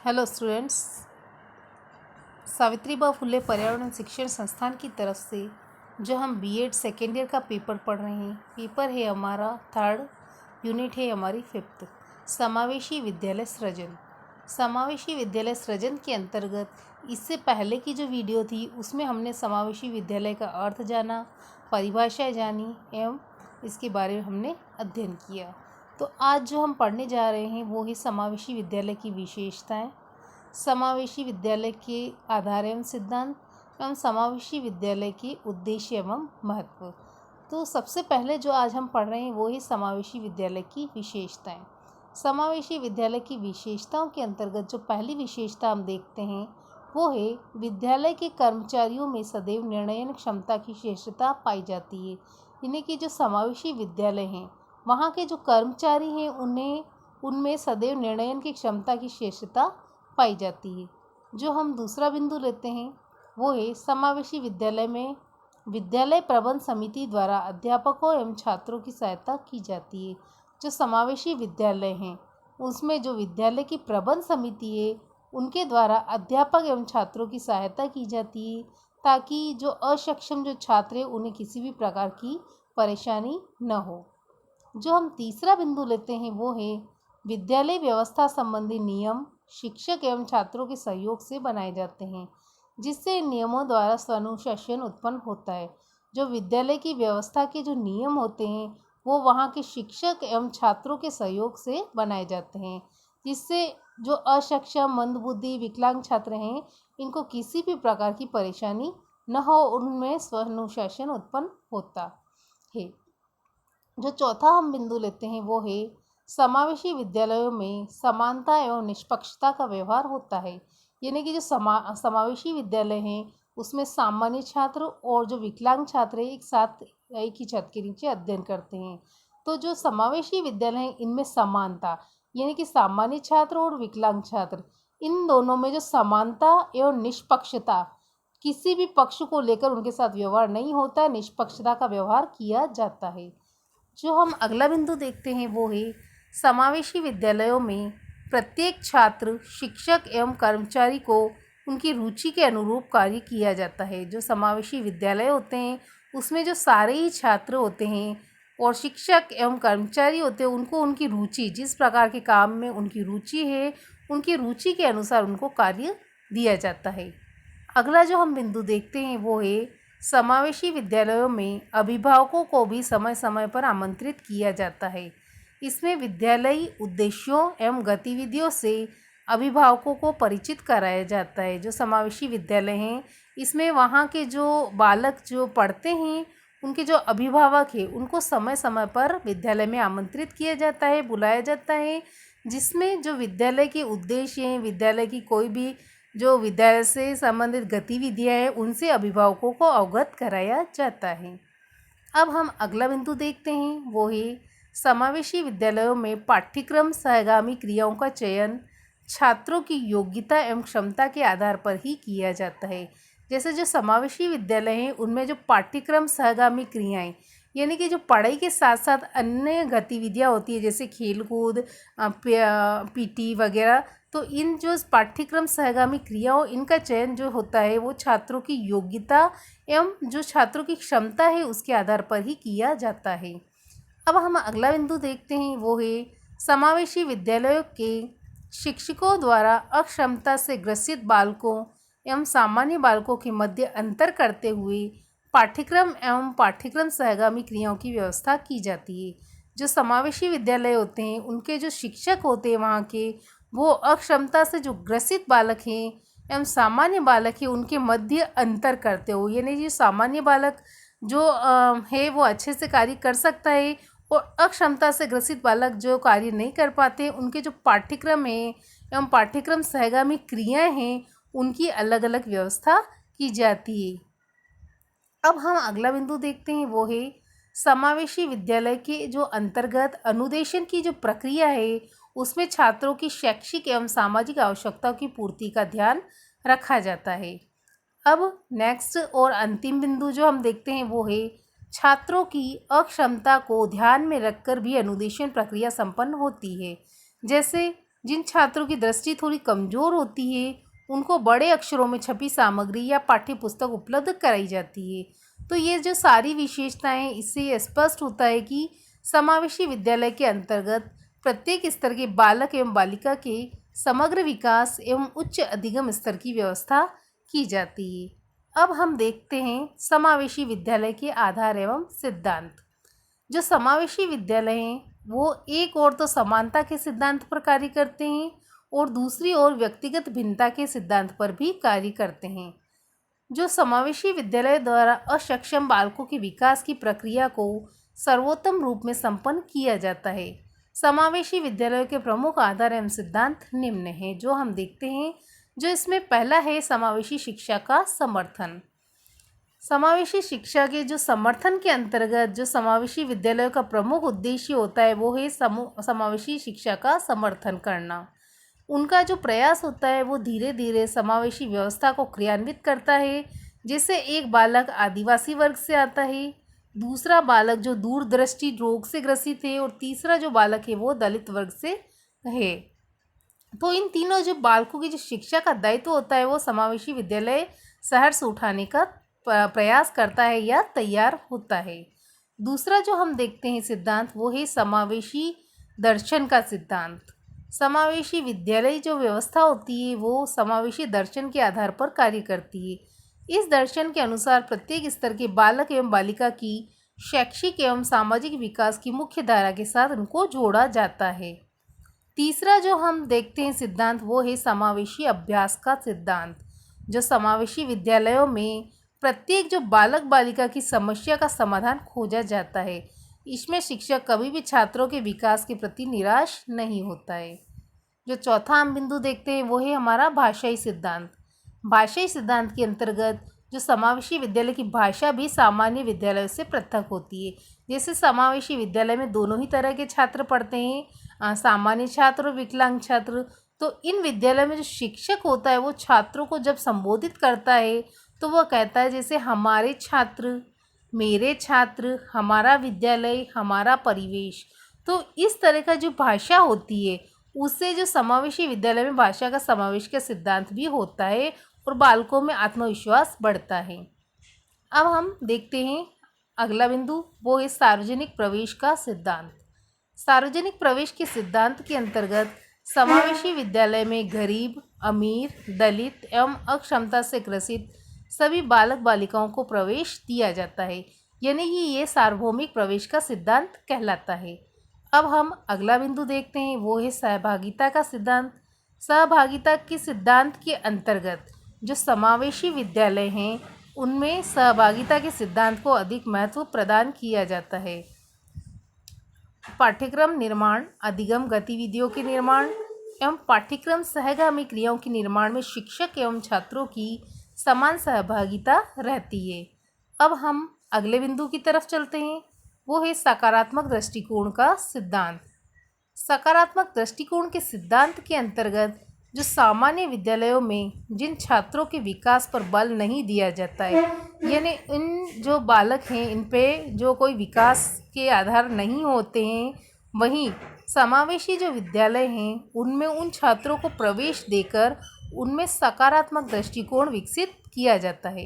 Hello students, Savitribai Phule पर्यावरण शिक्षण संस्थान की तरफ से जो हम बीएड सेकेंड ईयर का पेपर पढ़ रहे हैं, पेपर है हमारा थर्ड, यूनिट है हमारी फिफ्थ, समावेशी विद्यालय सृजन। समावेशी विद्यालय सृजन के अंतर्गत इससे पहले की जो वीडियो थी उसमें हमने समावेशी विद्यालय का अर्थ जाना, परिभाषा जानी एवं इसके बारे में हमने अध्ययन किया। तो आज जो हम पढ़ने जा रहे हैं वो है समावेशी विद्यालय की विशेषताएं, समावेशी विद्यालय के आधार एवं सिद्धांत एवं समावेशी विद्यालय के उद्देश्य एवं महत्व। तो सबसे पहले जो आज हम पढ़ रहे हैं वो है समावेशी विद्यालय की विशेषताएं। समावेशी विद्यालय की विशेषताओं के अंतर्गत जो पहली विशेषता हम देखते हैं वो है विद्यालय के कर्मचारियों में सदैव निर्णयन क्षमता की श्रेष्ठता पाई जाती है। यानी कि जो समावेशी विद्यालय हैं वहाँ के जो कर्मचारी हैं उनमें सदैव निर्णयन की क्षमता की श्रेष्ठता पाई जाती है। जो हम दूसरा बिंदु लेते हैं वो है समावेशी विद्यालय में विद्यालय प्रबंध समिति द्वारा अध्यापकों एवं छात्रों की सहायता की जाती है। जो समावेशी विद्यालय हैं उसमें जो विद्यालय की प्रबंध समिति है उनके द्वारा अध्यापक एवं छात्रों की सहायता की जाती है ताकि जो अक्षम जो छात्र हैं उन्हें किसी भी प्रकार की परेशानी न हो। जो हम तीसरा बिंदु लेते हैं वो है विद्यालय व्यवस्था संबंधी नियम शिक्षक एवं छात्रों के सहयोग से बनाए जाते हैं, जिससे नियमों द्वारा स्वानुशासन उत्पन्न होता है। जो विद्यालय की व्यवस्था के जो नियम होते हैं वो वहाँ के शिक्षक एवं छात्रों के सहयोग से बनाए जाते हैं, जिससे जो अक्षम मंदबुद्धि विकलांग छात्र हैं इनको किसी भी प्रकार की परेशानी न हो, उनमें स्वानुशासन उत्पन्न होता है। जो चौथा हम बिंदु लेते हैं वो है समावेशी विद्यालयों में समानता एवं निष्पक्षता का व्यवहार होता है। यानी कि जो समावेशी विद्यालय हैं उसमें सामान्य छात्र और जो विकलांग छात्र हैं एक साथ एक ही छत के नीचे अध्ययन करते हैं। तो जो समावेशी विद्यालय हैं इनमें समानता यानी कि सामान्य छात्र और विकलांग छात्र इन दोनों में जो समानता एवं निष्पक्षता, किसी भी पक्ष को लेकर उनके साथ व्यवहार नहीं होता, निष्पक्षता का व्यवहार किया जाता है। जो हम अगला बिंदु देखते हैं वो है समावेशी विद्यालयों में प्रत्येक छात्र शिक्षक एवं कर्मचारी को उनकी रुचि के अनुरूप कार्य किया जाता है। जो समावेशी विद्यालय होते हैं उसमें जो सारे ही छात्र होते हैं और शिक्षक एवं कर्मचारी होते हैं उनको उनकी रुचि, जिस प्रकार के काम में उनकी रुचि है उनकी रुचि के अनुसार उनको कार्य दिया जाता है। अगला जो हम बिंदु देखते हैं वो है समावेशी विद्यालयों में अभिभावकों को भी समय समय पर आमंत्रित किया जाता है। इसमें विद्यालयी उद्देश्यों एवं गतिविधियों से अभिभावकों को परिचित कराया जाता है। जो समावेशी विद्यालय हैं इसमें वहाँ के जो बालक जो पढ़ते हैं उनके जो अभिभावक हैं उनको समय समय पर विद्यालय में आमंत्रित किया जाता है, बुलाया जाता है, जिसमें जो विद्यालय के उद्देश्य हैं, विद्यालय की कोई भी जो विद्यालय से संबंधित गतिविधियाँ हैं उनसे अभिभावकों को अवगत कराया जाता है। अब हम अगला बिंदु देखते हैं वो है समावेशी विद्यालयों में पाठ्यक्रम सहगामी क्रियाओं का चयन छात्रों की योग्यता एवं क्षमता के आधार पर ही किया जाता है। जैसे जो समावेशी विद्यालय हैं उनमें जो पाठ्यक्रम सहगामी क्रियाएं यानी कि जो पढ़ाई के साथ साथ अन्य गतिविधियां होती है जैसे खेलकूद, पीटी वगैरह, तो इन जो पाठ्यक्रम सहगामी क्रियाओं इनका चयन जो होता है वो छात्रों की योग्यता एवं जो छात्रों की क्षमता है उसके आधार पर ही किया जाता है। अब हम अगला बिंदु देखते हैं वो है समावेशी विद्यालयों के शिक्षकों द्वारा अक्षमता से ग्रसित बालकों एवं सामान्य बालकों के मध्य अंतर करते हुए पाठ्यक्रम एवं पाठ्यक्रम सहगामी क्रियाओं की व्यवस्था की जाती है। जो समावेशी विद्यालय होते हैं उनके जो शिक्षक होते हैं वहाँ के वो अक्षमता से जो ग्रसित बालक हैं एवं सामान्य बालक हैं उनके मध्य अंतर करते हो, यानी जो सामान्य बालक जो है वो अच्छे से कार्य कर सकता है और अक्षमता से ग्रसित बालक जो कार्य नहीं कर पाते उनके जो पाठ्यक्रम है एवं पाठ्यक्रम सहगामी क्रियाएं हैं उनकी अलग अलग व्यवस्था की जाती है। अब हम अगला बिंदु देखते हैं वो है समावेशी विद्यालय के जो अंतर्गत अनुदेशन की जो प्रक्रिया है उसमें छात्रों की शैक्षिक एवं सामाजिक आवश्यकताओं की पूर्ति का ध्यान रखा जाता है। अब नेक्स्ट और अंतिम बिंदु जो हम देखते हैं वो है छात्रों की अक्षमता को ध्यान में रखकर भी अनुदेशन प्रक्रिया संपन्न होती है। जैसे जिन छात्रों की दृष्टि थोड़ी कमज़ोर होती है उनको बड़े अक्षरों में छपी सामग्री या पाठ्य पुस्तक उपलब्ध कराई जाती है। तो ये जो सारी विशेषताएं, इससे ये स्पष्ट होता है कि समावेशी विद्यालय के अंतर्गत प्रत्येक स्तर के बालक एवं बालिका के समग्र विकास एवं उच्च अधिगम स्तर की व्यवस्था की जाती है। अब हम देखते हैं समावेशी विद्यालय के आधार एवं सिद्धांत। जो समावेशी विद्यालय हैं वो एक ओर तो समानता के सिद्धांत पर कार्य करते हैं और दूसरी ओर व्यक्तिगत भिन्नता के सिद्धांत पर भी कार्य करते हैं। जो समावेशी विद्यालय द्वारा अक्षम बालकों के विकास की प्रक्रिया को सर्वोत्तम रूप में संपन्न किया जाता है। समावेशी विद्यालयों के प्रमुख आधार एवं सिद्धांत निम्न हैं, जो हम देखते हैं। जो इसमें पहला है समावेशी शिक्षा का समर्थन। समावेशी शिक्षा के जो समर्थन के अंतर्गत जो समावेशी विद्यालयों का प्रमुख उद्देश्य होता है वो है समावेशी शिक्षा का समर्थन करना। उनका जो प्रयास होता है वो धीरे धीरे समावेशी व्यवस्था को क्रियान्वित करता है। जैसे एक बालक आदिवासी वर्ग से आता है, दूसरा बालक जो दूरदृष्टि रोग से ग्रसित है और तीसरा जो बालक है वो दलित वर्ग से है। तो इन तीनों जो बालकों की जो शिक्षा का दायित्व होता है वो समावेशी विद्यालय शहर से उठाने का प्रयास करता है या तैयार होता है। दूसरा जो हम देखते हैं सिद्धांत वो है समावेशी दर्शन का सिद्धांत। समावेशी विद्यालय जो व्यवस्था होती है वो समावेशी दर्शन के आधार पर कार्य करती है। इस दर्शन के अनुसार प्रत्येक स्तर के बालक एवं बालिका की शैक्षिक एवं सामाजिक विकास की मुख्य धारा के साथ उनको जोड़ा जाता है। तीसरा जो हम देखते हैं सिद्धांत वो है समावेशी अभ्यास का सिद्धांत। जो समावेशी विद्यालयों में प्रत्येक जो बालक बालिका की समस्या का समाधान खोजा जाता है। इसमें शिक्षक कभी भी छात्रों के विकास के प्रति निराश नहीं होता है। जो चौथा हम बिंदु देखते हैं वो है हमारा भाषाई सिद्धांत। भाषाई सिद्धांत के अंतर्गत जो समावेशी विद्यालय की भाषा भी सामान्य विद्यालयों से पृथक होती है। जैसे समावेशी विद्यालय में दोनों ही तरह के छात्र पढ़ते हैं, सामान्य छात्र और विकलांग छात्र। तो इन विद्यालयों में जो शिक्षक होता है वो छात्रों को जब संबोधित करता है तो वह कहता है जैसे हमारे छात्र, मेरे छात्र, हमारा विद्यालय, हमारा परिवेश। तो इस तरह का जो भाषा होती है उससे जो समावेशी विद्यालय में भाषा का समावेश का सिद्धांत भी होता है और बालकों में आत्मविश्वास बढ़ता है। अब हम देखते हैं अगला बिंदु वो है सार्वजनिक प्रवेश का सिद्धांत। सार्वजनिक प्रवेश के सिद्धांत के अंतर्गत समावेशी विद्यालय में गरीब, अमीर, दलित एवं अक्षमता से ग्रसित सभी बालक बालिकाओं को प्रवेश दिया जाता है, यानी कि ये सार्वभौमिक प्रवेश का सिद्धांत कहलाता है। अब हम अगला बिंदु देखते हैं वो है सहभागिता का सिद्धांत। सहभागिता के सिद्धांत के अंतर्गत जो समावेशी विद्यालय हैं उनमें सहभागिता के सिद्धांत को अधिक महत्व प्रदान किया जाता है। पाठ्यक्रम निर्माण, अधिगम गतिविधियों के निर्माण एवं पाठ्यक्रम सहगामी क्रियाओं के निर्माण में शिक्षक एवं छात्रों की समान सहभागिता रहती है। अब हम अगले बिंदु की तरफ चलते हैं वो है सकारात्मक दृष्टिकोण का सिद्धांत। सकारात्मक दृष्टिकोण के सिद्धांत के अंतर्गत जो सामान्य विद्यालयों में जिन छात्रों के विकास पर बल नहीं दिया जाता है, यानी इन जो बालक हैं इन पे जो कोई विकास के आधार नहीं होते हैं, वहीं समावेशी जो विद्यालय हैं उनमें उन छात्रों को प्रवेश देकर उनमें सकारात्मक दृष्टिकोण विकसित किया जाता है।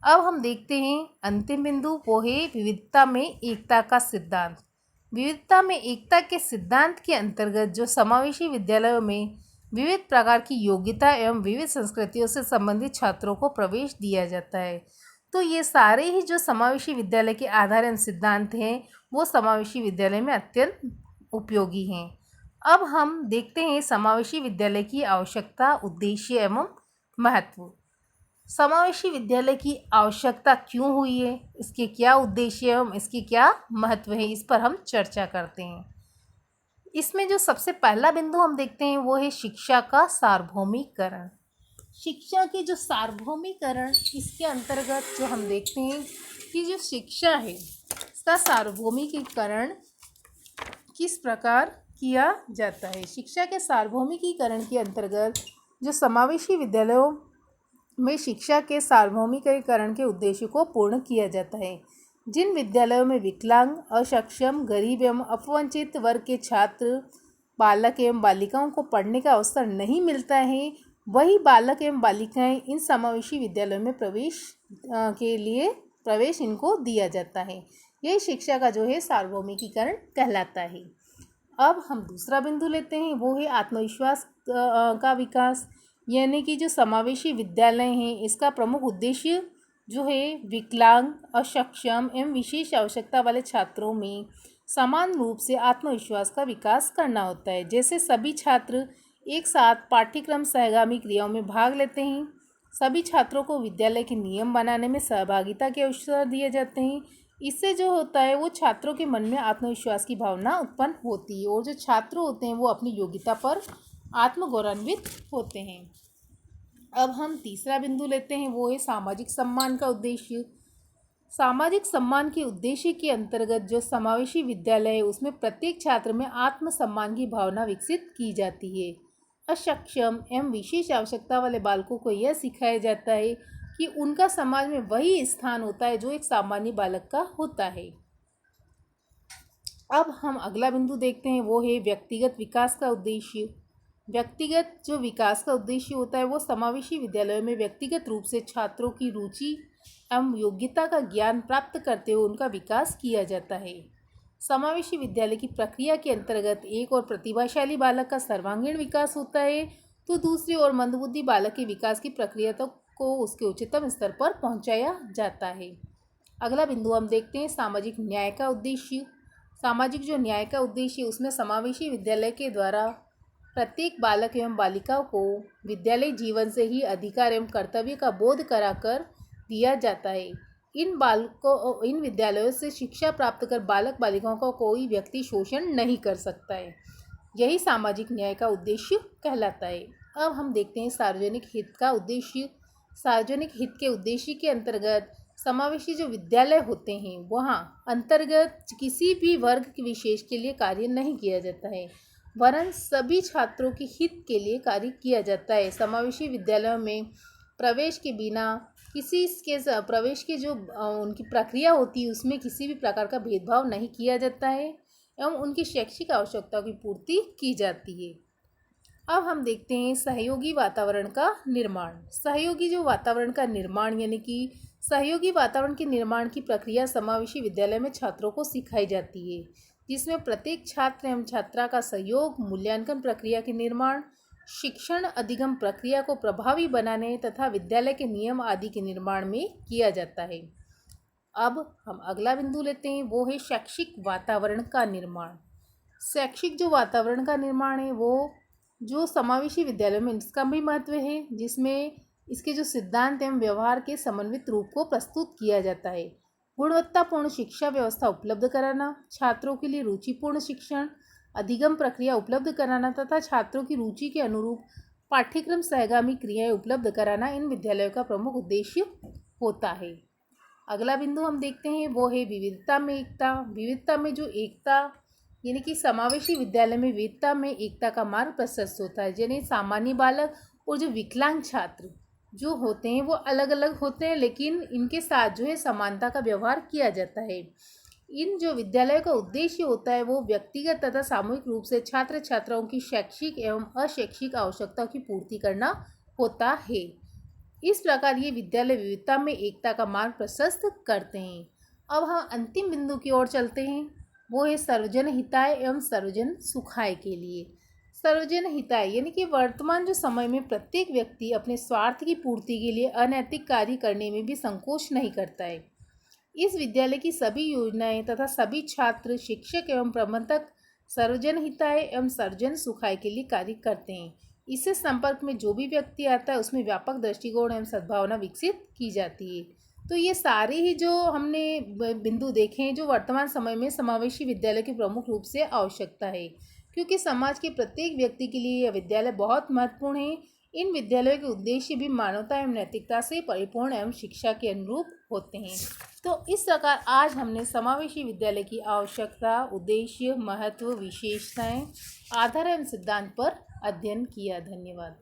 अब हम देखते हैं अंतिम बिंदु वो है विविधता में एकता का सिद्धांत। विविधता में एकता के सिद्धांत के अंतर्गत जो समावेशी विद्यालयों में विविध प्रकार की योग्यता एवं विविध संस्कृतियों से संबंधित छात्रों को प्रवेश दिया जाता है। तो ये सारे ही जो समावेशी विद्यालय के आधार एवं सिद्धांत हैं वो समावेशी विद्यालय में अत्यंत उपयोगी हैं। अब हम देखते हैं समावेशी विद्यालय की आवश्यकता, उद्देश्य एवं महत्व। समावेशी विद्यालय की आवश्यकता क्यों हुई है, इसके क्या उद्देश्य एवं इसके क्या महत्व है, इस पर हम चर्चा करते हैं। इसमें जो सबसे पहला बिंदु हम देखते हैं वो है शिक्षा का सार्वभौमिकरण। शिक्षा के जो सार्वभौमिकरण, इसके अंतर्गत जो हम देखते हैं कि जो शिक्षा है इसका सार्वभौमिकीकरण किस प्रकार किया जाता है। शिक्षा के सार्वभौमिकीकरण के अंतर्गत जो समावेशी विद्यालयों में शिक्षा के सार्वभौमिकीकरण के उद्देश्य को पूर्ण किया जाता है। जिन विद्यालयों में विकलांग, अक्षम, गरीब एवं अपवंचित वर्ग के छात्र बालक एवं बालिकाओं को पढ़ने का अवसर नहीं मिलता है, वही बालक एवं बालिकाएं इन समावेशी विद्यालयों में प्रवेश इनको दिया जाता है। यही शिक्षा का जो है सार्वभौमिकीकरण कहलाता है। अब हम दूसरा बिंदु लेते हैं, वो है आत्मविश्वास का विकास। यानी कि जो समावेशी विद्यालय हैं, इसका प्रमुख उद्देश्य जो है विकलांग, अक्षम एवं विशेष आवश्यकता वाले छात्रों में समान रूप से आत्मविश्वास का विकास करना होता है। जैसे सभी छात्र एक साथ पाठ्यक्रम सहगामी क्रियाओं में भाग लेते हैं, सभी छात्रों को विद्यालय के नियम बनाने में सहभागिता के अवसर दिए जाते हैं। इससे जो होता है वो छात्रों के मन में आत्मविश्वास की भावना उत्पन्न होती है और जो छात्र होते हैं वो अपनी योग्यता पर आत्मगौरवान्वित होते हैं। अब हम तीसरा बिंदु लेते हैं, वो है सामाजिक सम्मान का उद्देश्य। सामाजिक सम्मान के उद्देश्य के अंतर्गत जो समावेशी विद्यालय है उसमें प्रत्येक छात्र में आत्मसम्मान की भावना विकसित की जाती है। अक्षम एवं विशेष आवश्यकता वाले बालकों को यह सिखाया जाता है कि उनका समाज में वही स्थान होता है जो एक सामान्य बालक का होता है। अब हम अगला बिंदु देखते हैं, वो है व्यक्तिगत विकास का उद्देश्य। व्यक्तिगत जो विकास का उद्देश्य होता है वो समावेशी विद्यालयों में व्यक्तिगत रूप से छात्रों की रुचि एवं योग्यता का ज्ञान प्राप्त करते हुए उनका विकास किया जाता है। समावेशी विद्यालय की प्रक्रिया के अंतर्गत एक और प्रतिभाशाली बालक का सर्वांगीण विकास होता है, तो दूसरी ओर मंदबुद्धि बालक के विकास की प्रक्रिया को उसके उच्चतम स्तर पर पहुंचाया जाता है। अगला बिंदु हम देखते हैं, सामाजिक न्याय का उद्देश्य। सामाजिक जो न्याय का उद्देश्य है उसमें समावेशी विद्यालय के द्वारा प्रत्येक बालक एवं बालिका को विद्यालय जीवन से ही अधिकार एवं कर्तव्य का बोध कराकर दिया जाता है। इन विद्यालयों से शिक्षा प्राप्त कर बालक बालिकाओं का कोई व्यक्ति शोषण नहीं कर सकता है। यही सामाजिक न्याय का उद्देश्य कहलाता है। अब हम देखते हैं सार्वजनिक हित का उद्देश्य। सार्वजनिक हित के उद्देश्य के अंतर्गत समावेशी जो विद्यालय होते हैं वहाँ अंतर्गत किसी भी वर्ग के विशेष के लिए कार्य नहीं किया जाता है, वरन सभी छात्रों के हित के लिए कार्य किया जाता है। समावेशी विद्यालयों में प्रवेश के बिना प्रवेश के जो उनकी प्रक्रिया होती है उसमें किसी भी प्रकार का भेदभाव नहीं किया जाता है एवं उनकी शैक्षिक आवश्यकताओं की पूर्ति की जाती है। अब हम देखते हैं सहयोगी वातावरण का निर्माण। सहयोगी जो वातावरण का निर्माण यानी कि सहयोगी वातावरण के निर्माण की प्रक्रिया समावेशी विद्यालय में छात्रों को सिखाई जाती है, जिसमें प्रत्येक छात्र एवं छात्रा का सहयोग, मूल्यांकन प्रक्रिया के निर्माण, शिक्षण अधिगम प्रक्रिया को प्रभावी बनाने तथा विद्यालय के नियम आदि के निर्माण में किया जाता है। अब हम अगला बिंदु लेते हैं, वो है शैक्षिक वातावरण का निर्माण। शैक्षिक जो वातावरण का निर्माण है वो जो समावेशी विद्यालयों में इसका भी महत्व है, जिसमें इसके जो सिद्धांत एवं व्यवहार के समन्वित रूप को प्रस्तुत किया जाता है। गुणवत्तापूर्ण शिक्षा व्यवस्था उपलब्ध कराना, छात्रों के लिए रुचिपूर्ण शिक्षण अधिगम प्रक्रिया उपलब्ध कराना तथा छात्रों की रुचि के अनुरूप पाठ्यक्रम सहगामी क्रियाएं उपलब्ध कराना इन विद्यालयों का प्रमुख उद्देश्य होता है। अगला बिंदु हम देखते हैं, वो है विविधता में एकता। विविधता में जो एकता यानी कि समावेशी विद्यालय में विविधता में एकता का मार्ग प्रशस्त होता है। यानी सामान्य बालक और जो विकलांग छात्र जो होते हैं वो अलग अलग होते हैं, लेकिन इनके साथ जो है समानता का व्यवहार किया जाता है। इन जो विद्यालयों का उद्देश्य होता है वो व्यक्तिगत तथा सामूहिक रूप से छात्र छात्राओं की शैक्षिक एवं अशैक्षिक आवश्यकताओं की पूर्ति करना होता है। इस प्रकार ये विद्यालय विविधता में एकता का मार्ग प्रशस्त करते हैं। अब हम अंतिम बिंदु की ओर चलते हैं, वो है सर्वजन हिताय एवं सर्वजन सुखाय के लिए। सर्वजन हिताय यानी कि वर्तमान जो समय में प्रत्येक व्यक्ति अपने स्वार्थ की पूर्ति के लिए अनैतिक कार्य करने में भी संकोच नहीं करता है। इस विद्यालय की सभी योजनाएं तथा सभी छात्र, शिक्षक एवं प्रबंधक सर्वजन हिताय एवं सर्वजन सुखाय के लिए कार्य करते हैं। इससे संपर्क में जो भी व्यक्ति आता है उसमें व्यापक दृष्टिकोण एवं सद्भावना विकसित की जाती है। तो ये सारे ही जो हमने बिंदु देखे हैं जो वर्तमान समय में समावेशी विद्यालय की प्रमुख रूप से आवश्यकता है, क्योंकि समाज के प्रत्येक व्यक्ति के लिए यह विद्यालय बहुत महत्वपूर्ण है। इन विद्यालयों के उद्देश्य भी मानवता एवं नैतिकता से परिपूर्ण एवं शिक्षा के अनुरूप होते हैं। तो इस प्रकार आज हमने समावेशी विद्यालय की आवश्यकता, उद्देश्य, महत्व, विशेषताएं, आधार एवं सिद्धांत पर अध्ययन किया। धन्यवाद।